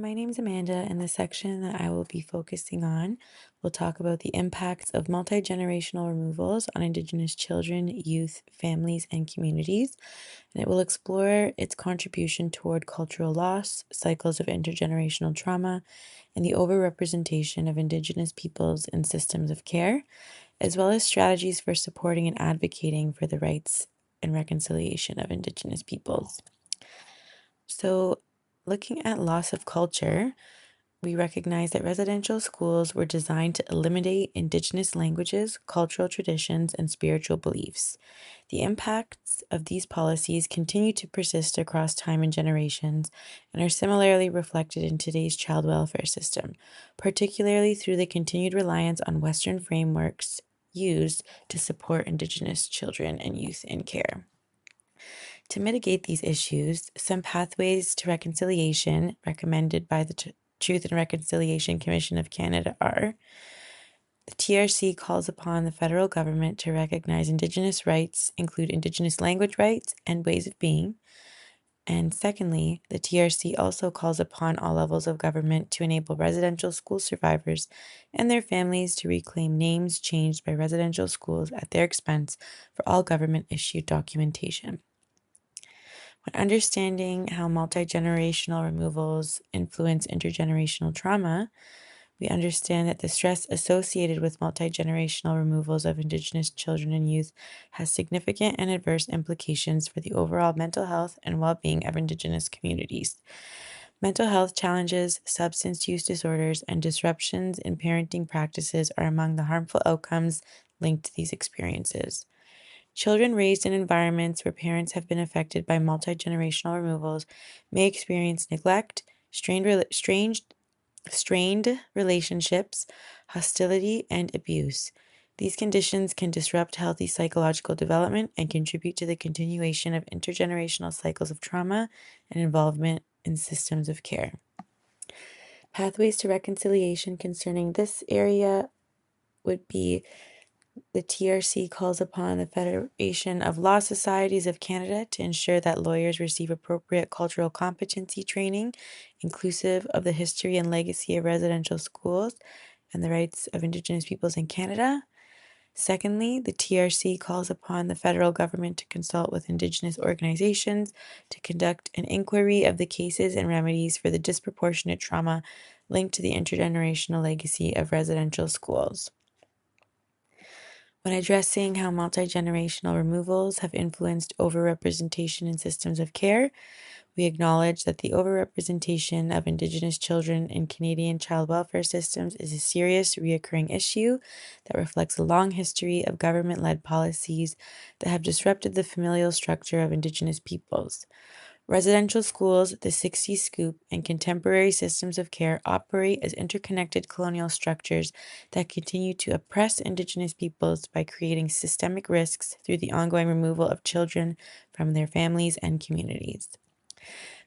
My name's Amanda, and the section that I will be focusing on will talk about the impacts of multi-generational removals on Indigenous children, youth, families, and communities. And it will explore its contribution toward cultural loss, cycles of intergenerational trauma, and the overrepresentation of Indigenous peoples in systems of care, as well as strategies for supporting and advocating for the rights and reconciliation of Indigenous peoples. So, looking at loss of culture, we recognize that residential schools were designed to eliminate Indigenous languages, cultural traditions, and spiritual beliefs. The impacts of these policies continue to persist across time and generations and are similarly reflected in today's child welfare system, particularly through the continued reliance on Western frameworks used to support Indigenous children and youth in care. To mitigate these issues, some pathways to reconciliation recommended by the Truth and Reconciliation Commission of Canada are: the TRC calls upon the federal government to recognize Indigenous rights, include Indigenous language rights and ways of being. And secondly, the TRC also calls upon all levels of government to enable residential school survivors and their families to reclaim names changed by residential schools at their expense for all government-issued documentation. When understanding how multi-generational removals influence intergenerational trauma, we understand that the stress associated with multi-generational removals of Indigenous children and youth has significant and adverse implications for the overall mental health and well-being of Indigenous communities. Mental health challenges, substance use disorders, and disruptions in parenting practices are among the harmful outcomes linked to these experiences. Children raised in environments where parents have been affected by multi-generational removals may experience neglect, strained relationships, hostility, and abuse. These conditions can disrupt healthy psychological development and contribute to the continuation of intergenerational cycles of trauma and involvement in systems of care. Pathways to reconciliation concerning this area would be: the TRC calls upon the Federation of Law Societies of Canada to ensure that lawyers receive appropriate cultural competency training, inclusive of the history and legacy of residential schools and the rights of Indigenous peoples in Canada. Secondly, the TRC calls upon the federal government to consult with Indigenous organizations to conduct an inquiry of the cases and remedies for the disproportionate trauma linked to the intergenerational legacy of residential schools. When addressing how multi-generational removals have influenced overrepresentation in systems of care, we acknowledge that the overrepresentation of Indigenous children in Canadian child welfare systems is a serious, reoccurring issue that reflects a long history of government-led policies that have disrupted the familial structure of Indigenous peoples. Residential schools, the 60s Scoop, and contemporary systems of care operate as interconnected colonial structures that continue to oppress Indigenous peoples by creating systemic risks through the ongoing removal of children from their families and communities.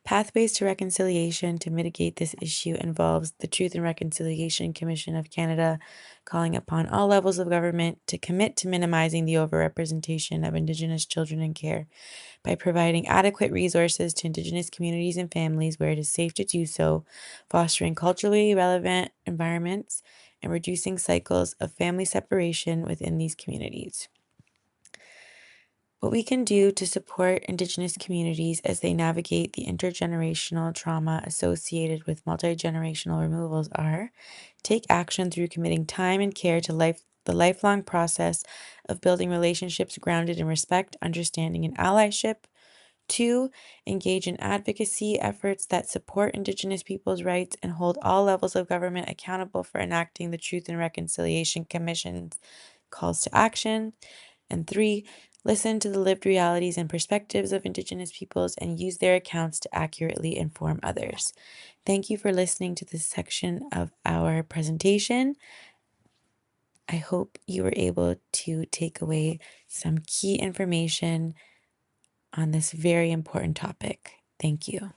Pathways to reconciliation to mitigate this issue involves the Truth and Reconciliation Commission of Canada calling upon all levels of government to commit to minimizing the overrepresentation of Indigenous children in care by providing adequate resources to Indigenous communities and families where it is safe to do so, fostering culturally relevant environments, and reducing cycles of family separation within these communities. What we can do to support Indigenous communities as they navigate the intergenerational trauma associated with multi-generational removals are: take action through committing time and care to the lifelong process of building relationships grounded in respect, understanding, and allyship. 2, engage in advocacy efforts that support Indigenous peoples' rights and hold all levels of government accountable for enacting the Truth and Reconciliation Commission's calls to action. And 3, listen to the lived realities and perspectives of Indigenous peoples and use their accounts to accurately inform others. Thank you for listening to this section of our presentation. I hope you were able to take away some key information on this very important topic. Thank you.